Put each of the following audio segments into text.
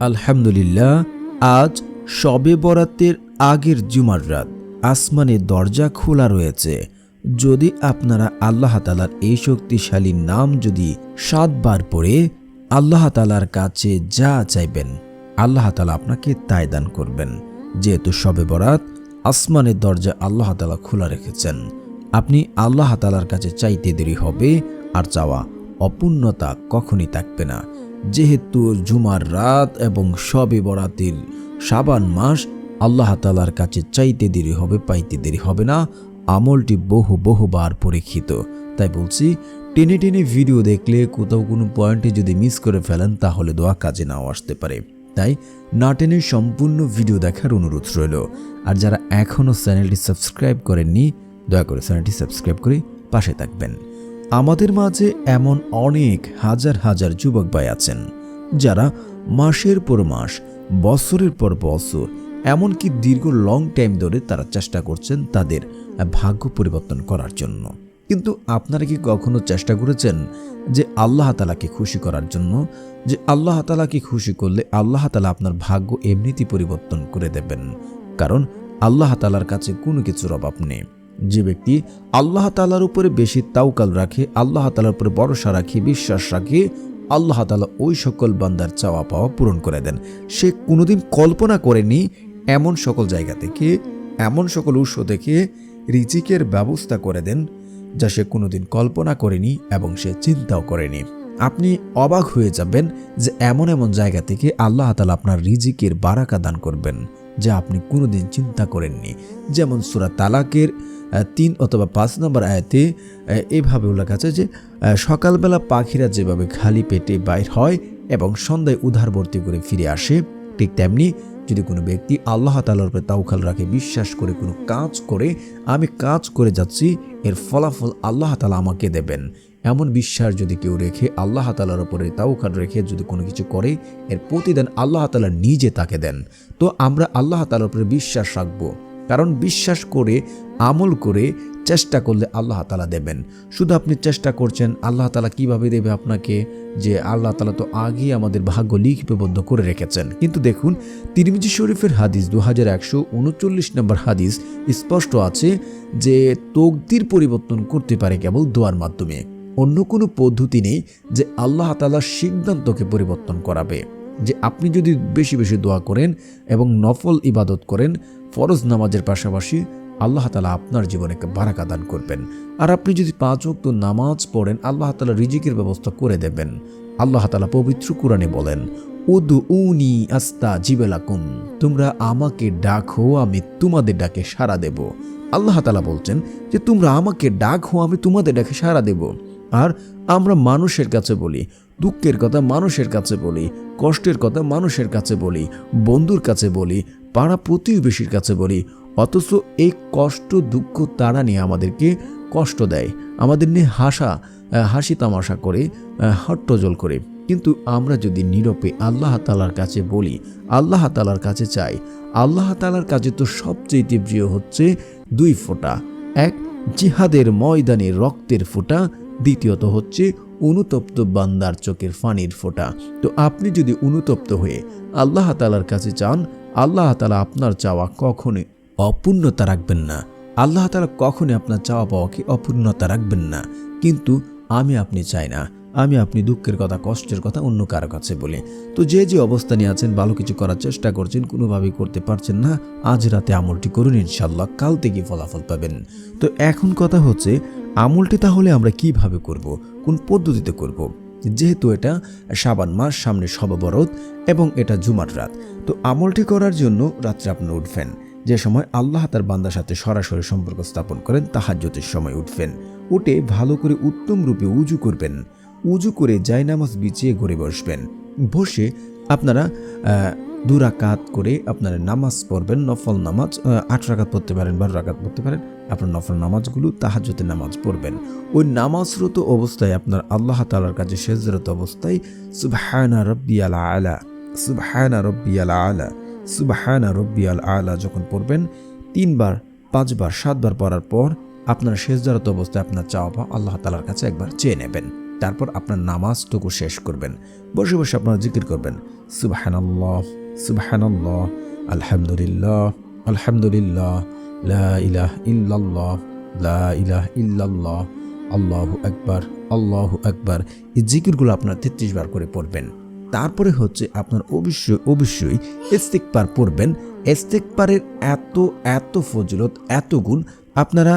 আলহামদুলিল্লাহ, আজ শবে বরাতের আগের জুমার রাত। আসমানের দরজা খোলা রয়েছে। যদি আপনারা আল্লাহ তাআলার এই শক্তিশালী নাম যদি 7 বার পড়ে আল্লাহ তাআলার কাছে যা চাইবেন, আল্লাহ তাআলা আপনাকে তাই দান করবেন। যেহেতু শবে বরাত, আসমানের দরজা আল্লাহ তাআলা খোলা রেখেছেন। আপনি আল্লাহ তাআলার কাছে চাইতে দেরি হবে, আর চাওয়া অপূর্ণতা কখনই থাকবে না। যেহেতু জুমার রাত এবং শবে বরাতের শাবান মাস, আল্লাহ তাআলার কাছে চাইতে দেরি হবে, পাইতে দেরি হবে না। আমলটি বহুবার পরীক্ষিত। তাই বলছি, টেনে টেনে ভিডিও দেখলে কোথাও কোনো পয়েন্টে যদি মিস করে ফেলেন, তাহলে দোয়া কাজে নাও আসতে পারে। তাই না টেনে সম্পূর্ণ ভিডিও দেখার অনুরোধ রইল। আর যারা এখনও চ্যানেলটি সাবস্ক্রাইব করেননি, দয়া করে চ্যানেলটি সাবস্ক্রাইব করে পাশে থাকবেন। আমাদের মাঝে এমন অনেক হাজার যুবক ভাই আছেন যারা মাসের পর মাস, বছরের পর বছর, এমনকি দীর্ঘ লং টাইম ধরে তারা চেষ্টা করছেন তাদের ভাগ্য পরিবর্তন করার জন্য। কিন্তু আপনারা কি কখনো চেষ্টা করেছেন যে আল্লাহ তাআলাকে খুশি করার জন্য, যে আল্লাহ তাআলাকে খুশি করলে আল্লাহ তাআলা আপনার ভাগ্য এমনিতেই পরিবর্তন করে দেবেন? কারণ আল্লাহ তাআলার কাছে কোনো কিছুর অভাব নেই। যে ব্যক্তি আল্লাহ তাআলার উপরে বেশি তাওয়াক্কুল রাখে, আল্লাহ তাআলার উপরে ভরসা রাখে, বিশ্বাস রাখে, আল্লাহ তাআলা ওই সকল বান্দার চাওয়া পাওয়া পূরণ করে দেন। সে কোনোদিন কল্পনা করেনি এমন সকল জায়গা থেকে, এমন সকল উৎস থেকে রিজিকের ব্যবস্থা করে দেন যা সে কোনোদিন কল্পনা করেনি এবং সে চিন্তাও করেনি। আপনি অবাক হয়ে যাবেন যে এমন জায়গা থেকে আল্লাহ তাআলা আপনার রিজিকের বারাকা দান করবেন যা আপনি কোনোদিন চিন্তা করেননি। যেমন সূরা তালাকের 3 অথবা 5 নম্বর আয়াতে এইভাবে উল্লেখ আছে যে সকালবেলা পাখিরা যেভাবে খালি পেটে বাইর হয় এবং সন্ধ্যায় উধার ভর্তি করে ফিরে আসে, ঠিক তেমনি যদি কোনো ব্যক্তি আল্লাহ তাআলার উপরে তাওয়াক্কুল রাখে, বিশ্বাস করে কোনো কাজ করে, আমি কাজ করে যাচ্ছি, এর ফলাফল আল্লাহ তাআলা আমাকে দেবেন, এমন বিশ্বাস যদি কেউ রেখে, আল্লাহ তাআলার উপরে তাওয়াক্কুল রেখে যদি কোনো কিছু করে, এর প্রতিদান আল্লাহ তাআলা নিজে তাকে দেন। তো আমরা আল্লাহ তাআলার উপরে বিশ্বাস রাখবো, কারণ বিশ্বাস করে আমল করে চেষ্টা করলে আল্লাহ তাআলা দেবেন। শুধু আপনি চেষ্টা করছেন, আল্লাহ তাআলা কিভাবে দেবে আপনাকে? যে আল্লাহ তাআলা তো আগেই আমাদের ভাগ্য লিপিবদ্ধ করে রেখেছেন। কিন্তু দেখুন, তিরমিজি শরীফের হাদিস 2139 নম্বর হাদিস স্পষ্ট আছে যে তকদির পরিবর্তন করতে পারে কেবল দোয়ার মাধ্যমে। অন্য কোনো পদ্ধতি নেই যে আল্লাহ তাআলা সিদ্ধান্তকে পরিবর্তন করাবে। যে আপনি যদি বেশি দোয়া করেন এবং নফল ইবাদত করেন, ফরজ নামাজের পাশাপাশি, আল্লাহ তাআলা আপনার জীবনে বারাকা দান করবেন। আর আপনি যদি 5 ওয়াক্ত নামাজ পড়েন, আল্লাহ তাআলা রিজিকের ব্যবস্থা করে দেবেন। আল্লাহ তাআলা পবিত্র কোরআনে বলেন, উদউনি আস্তাজিব লাকুম, তোমরা আমাকে ডাকো, আমি তোমাদের ডাকে সাড়া দেব। আল্লাহ তাআলা বলছেন যে তোমরা আমাকে ডাকো, আমি তোমাদের ডাকে সাড়া দেব। আর আমরা মানুষের কাছে বলি, দুঃখের কথা মানুষের কাছে বলি, কষ্টের কথা মানুষের কাছে বলি, বন্ধুর কাছে বলি, পাড়া প্রতিবেশীর কাছে বলি, অথচ এই কষ্ট দুঃখ তারা নিয়ে আমাদেরকে কষ্ট দেয়, আমাদের নিয়ে হাসি তামাশা করে, হট্টজল করে। কিন্তু আমরা যদি নীরবে আল্লাহ তাআলার কাছে বলি, আল্লাহ তাআলার কাছে চাই, আল্লাহ তাআলার কাছে তো সবচেয়ে প্রিয় হচ্ছে 2 ফোঁটা। এক, জিহাদের ময়দানে রক্তের ফোঁটা, দ্বিতীয়ত হচ্ছে অনুতপ্ত বান্দার চোখের পানির ফোঁটা। তো আপনি যদি অনুতপ্ত হয়ে আল্লাহ তাআলার কাছে চান, আল্লাহ তাআলা আপনার চাওয়া কখনোই অপূর্ণতা রাখবেন না। আল্লাহ তাআলা কখনোই আপনার চাওয়া পাওয়াকে অপূর্ণতা রাখবেন না। কিন্তু আপনি চাই না, আপনি দুঃখের কথা, কষ্টের কথা অন্য কারো কাছে বলি। তো যে অবস্থানে আছেন, ভালো কিছু করার চেষ্টা করছেন, কোনোভাবেই করতে পারছেন না, আজ রাতে আমলটি করুন, ইনশাআল্লাহ কাল থেকে ফলাফল পাবেন। তো এখন কথা হচ্ছে, আমলটি তাহলে আমরা কিভাবে করব, কোন পদ্ধতিতে করব? যেহেতু এটা শাবান মাস, সামনে শবে বরাত এবং এটা জুমার রাত, তো আমলটি করার জন্য রাত্রে আপনি উঠবেন, যে সময় আল্লাহ তার বান্দার সাথে সরাসরি সম্পর্ক স্থাপন করেন, তাহাজ্জুদের সময় উঠবেন। উঠে ভালো করে উত্তম রূপে উজু করবেন। উজু করে জায়নামাজ বিছিয়ে ঘরে বসবেন। বসে আপনারা 2 রাকাত করে আপনারা নামাজ পড়বেন, নফল নামাজ। 8 রাকাত পড়তে পারেন, 12 রাকাত পড়তে পারেন। আপনার নফল নামাজগুলো তাহাজ্জুদের নামাজ পড়বেন। ওই নামাজরত অবস্থায় আপনার আল্লাহ তাআলার কাছে সেজদারত অবস্থায় সুবহানা রাব্বিয়াল আলা, সুবহানা রাব্বিয়াল আলা, সুবহানা রাব্বিয়াল আলা যখন পড়বেন, 3 বার, 5 বার, 7 বার পড়ার পর আপনার সেজদারত অবস্থায় আপনার চাওয়া পাওয়া আল্লাহ তাআলার কাছে একবার চেয়ে নেবেন। তারপর আপনার নামাজটুকু শেষ করবেন। বসে বসে আপনারা জিকির করবেন, সুবহানাল্লাহ সুবহানাল্লাহ, আলহামদুলিল্লাহ আলহামদুলিল্লাহ, লা ইলাহা ইল্লাল্লাহ লা ইলাহা ইল্লাল্লাহ, আল্লাহু আকবার আল্লাহু আকবার। এই জিকিরগুলো আপনার 33 বার করে পড়বেন। তারপরে হচ্ছে আপনার অবশ্যই ইস্তিগফার পড়বেন। ইস্তিগফারের এত ফজিলত, এত গুণ। আপনারা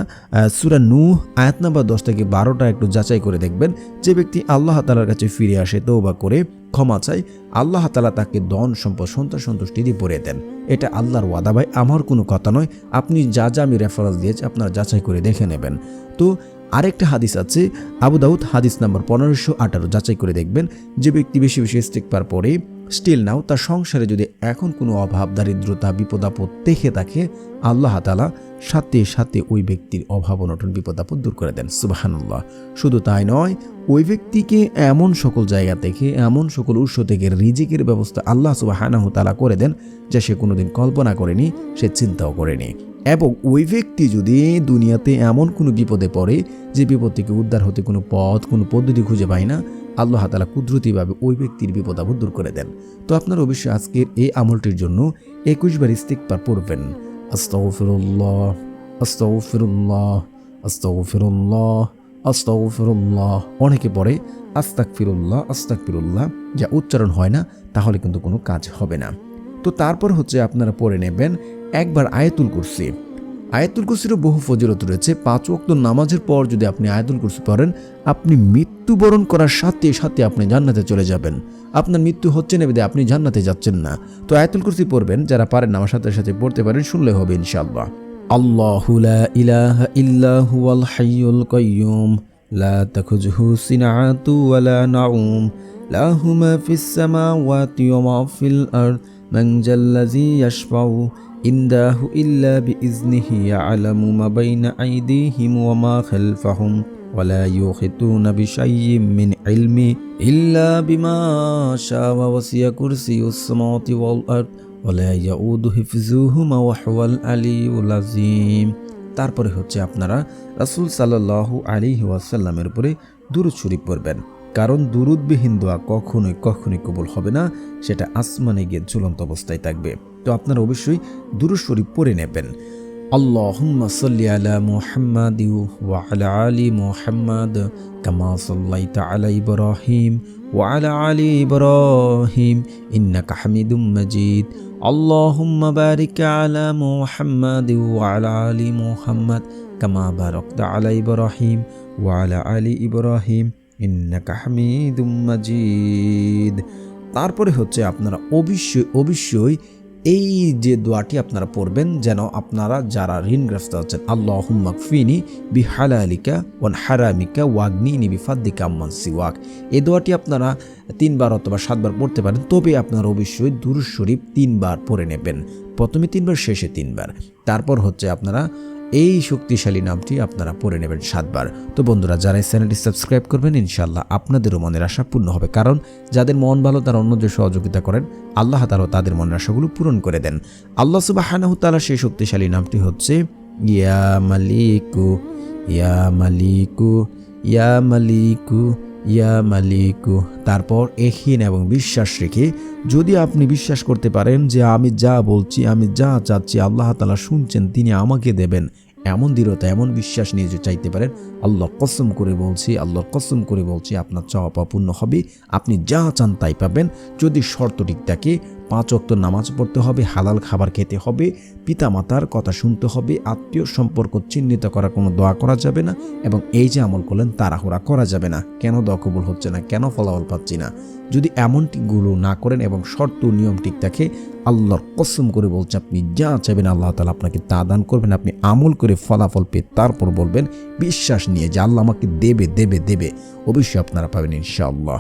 সূরা নূহ আয়াত নাম্বার 10 থেকে 12টা একটু যাচাই করে দেখবেন। যে ব্যক্তি আল্লাহ তাআলার কাছে ফিরে আসে, তওবা করে ক্ষমা চায়, আল্লাহ তাআলা তাকে ধন সম্পদ সন্তান সন্তুষ্টি দিয়ে ভরে দেন। এটা আল্লাহর ওয়াদা ভাই, আমার কোনো কথা নয়। আপনি যা আমি রেফারেন্স দিয়েছি আপনারা যাচাই করে দেখে নেবেন। তো আরেকটা হাদিস আছে, আবু দাউদ হাদিস নাম্বার 1518, যাচাই করে দেখবেন। যে ব্যক্তি বেশি বেশি ইস্তিগফার পড়ে, স্টিল নাও তার সংসারে যদি এখন কোনো অভাব দারিদ্রতা বিপদ আপদ দেখে থাকে, আল্লাহ তাআলা সাথে সাথে ওই ব্যক্তির অভাব অনটন বিপদ আপদ দূর করে দেন। সুবহানাল্লাহ। শুধু তাই নয়, ওই ব্যক্তিকে এমন সকল জায়গা থেকে, এমন সকল উৎস থেকে রিজিকের ব্যবস্থা আল্লাহ সুবহানাহু তাআলা করে দেন যা সে কোনোদিন কল্পনা করেনি, সে চিন্তাও করেনি। এবং ওই ব্যক্তি যদি দুনিয়াতে এমন কোনো বিপদে পড়ে যে বিপদ থেকে উদ্ধার হতে কোনো পথ, কোনো পদ্ধতি খুঁজে পায় না, আল্লাহ তাআলা কুদরতিভাবে ওই ব্যক্তির বিপদ আপদ দূর করে দেন। তো আপনারা অবশ্যই আজকের এই আমলটির জন্য 21 বার ইস্তিগফার পড়বেন। আস্তাগফিরুল্লাহ আস্তাগফিরুল্লাহ আস্তাগফিরুল্লাহ আস্তাগফিরুল্লাহ। অনেকে পড়ে আস্তাগফিরুল্লাহ আস্তাগফিরুল্লাহ, যা উচ্চারণ হয় না, তাহলে কিন্তু কোনো কাজ হবে না। তো তারপর হচ্ছে আপনারা পড়ে নেবেন একবার আয়াতুল কুরসি। আয়াতুল কুরসিরও বহু ফজিলত রয়েছে। 5 ওয়াক্ত নামাজের পর যদি আপনি আয়াতুল কুরসি পড়েন, আপনি মৃত্যুবরণ করার সাথে সাথে আপনি জান্নাতে চলে যাবেন। আপনার মৃত্যু হচ্ছে না বিধায় আপনি জান্নাতে যাচ্ছেন না। তো আয়াতুল কুরসি পড়বেন, যারা পারেন আমার সাথে সাথে পড়তে পারেন, শুনলে হবে ইনশাআল্লাহ। আল্লাহু লা ইলাহা ইল্লা হুয়াল হাইয়ুল কাইয়্যুম লা তাখুযুহু সিনআতু ওয়ালা নাউম লাহু মা ফিস সামাওয়াতি ওয়া মা ফিল আরদ মান জাল্লাযী ইয়াশফাউ ইনদাহু ইল্লা বিইজনিহি ইয়ালামু মা বাইনা আইদিহিম ওয়া মা খালফাহুম ওয়া লা ইউহিতুনা বিশাইয়্যিম মিন ইলমি ইল্লা বিমা শাআ ওয়া ওয়াসিয়া কুরসিয়ুস সামাওয়াতি ওয়াল আরদ ওয়া লা ইয়াউদু হিফযুহুমা ওয়া হুয়াল আলিয়্যুল আযীম। তারপরে হচ্ছে আপনারা রাসূল সাল্লাল্লাহু আলাইহি ওয়াসাল্লামের উপরে দুরূদ শরীফ পড়বেন, কারণ দুরূদবিহীন দোয়া কখনোই কবুল হবে না, সেটা আসমানে গিয়ে ঝুলন্ত অবস্থায় থাকবে। তো আপনারা অবশ্যই দুরূদ শরীফ পড়ে নেবেন। আল্লাহুম্মা সাল্লি আলা মুহাম্মাদি ওয়া আলা আলি মুহাম্মাদ কামা সাল্লাইতা আলা ইব্রাহিম ওয়া আলা আলি ইব্রাহিম ইন্নাকা হামিদুম মাজিদ। আল্লাহুম্মা বারিক আলা মুহাম্মাদি ওয়া আলা আলি মুহাম্মাদ কামা বারাকতা আলা ইব্রাহিম ওয়া আলা আলি ইব্রাহিম ইন্নাকা হামিদুম মাজিদ। তারপরে হচ্ছে আপনারা অবশ্যই এই যে দোয়াটি আপনারা পড়বেন, যেন আপনারা যারা ঋণগ্রস্ত আছেন, আল্লাহুম্মা কফিনি বিহালালিকা ওয়ান হারামিকা ওয়াগনিনি বিফাদ্দিকা আম্মান সিওয়াক, এই দোয়াটি আপনারা 3 বার অথবা 7 বার পড়তে পারেন। তবে আপনারা অবশ্যই দুরূদ শরীফ 3 বার পড়ে নেবেন, প্রথমে 3 বার, শেষে 3 বার। তারপর হচ্ছে আপনারা এই শক্তিশালী নামটি আপনারা পড়ে নেবেন 7 বার। তো বন্ধুরা, যারা এই চ্যানেলটি সাবস্ক্রাইব করবেন, ইনশাআল্লাহ আপনাদেরও মনের আশা পূর্ণ হবে। কারণ যাদের মন ভালো তারা অন্যদের সহযোগিতা করেন, আল্লাহ তাআলা তাদের মনের আশাগুলো পূরণ করে দেন। আল্লাহ সুবহানাহু তাআলা সেই শক্তিশালী নামটি হচ্ছে ইয়া মালিকু ইয়া মালিকু ইয়া মালিকু ইয়া মালিকু। তারপর এখিন এবং বিশ্বাস রেখে যদি আপনি বিশ্বাস করতে পারেন যে আমি যা বলছি, আমি যা চাচ্ছি আল্লাহ তাআলা শুনছেন, তিনি আমাকে দেবেন, এমন দৃঢ়তা, এমন বিশ্বাস নিয়ে যে চাইতে পারেন, আল্লাহর কসম করে বলছি আপনার চাওয়া পাওয়া পূর্ণ হবে। আপনি যা চান তাই পাবেন, যদি শর্ত ঠিক থাকে। 5 ওয়াক্ত নামাজ পড়তে হবে, হালাল খাবার খেতে হবে, পিতামাতার কথা শুনতে হবে, আত্মীয় সম্পর্ক চিহ্নিত করা কোনো দোয়া করা যাবে না, এবং এই যে আমল করলেন তাড়াহুড়া করা যাবে না। কেন দোয়া কবুল হচ্ছে না, কেন ফলাফল পাচ্ছি না, যদি এমনটিগুলো না করেন এবং শর্ত নিয়ম ঠিক থাকে, আল্লাহর কসম করে বলছে আপনি যা চাইবেন আল্লাহ তাআলা আপনাকে তা দান করবেন। আপনি আমল করে ফলাফল পেয়ে তারপর বলবেন বিশ্বাস নিয়ে যে আল্লাহ আমাকে দেবে, অবশ্যই আপনারা পাবেন ইনশাআল্লাহ।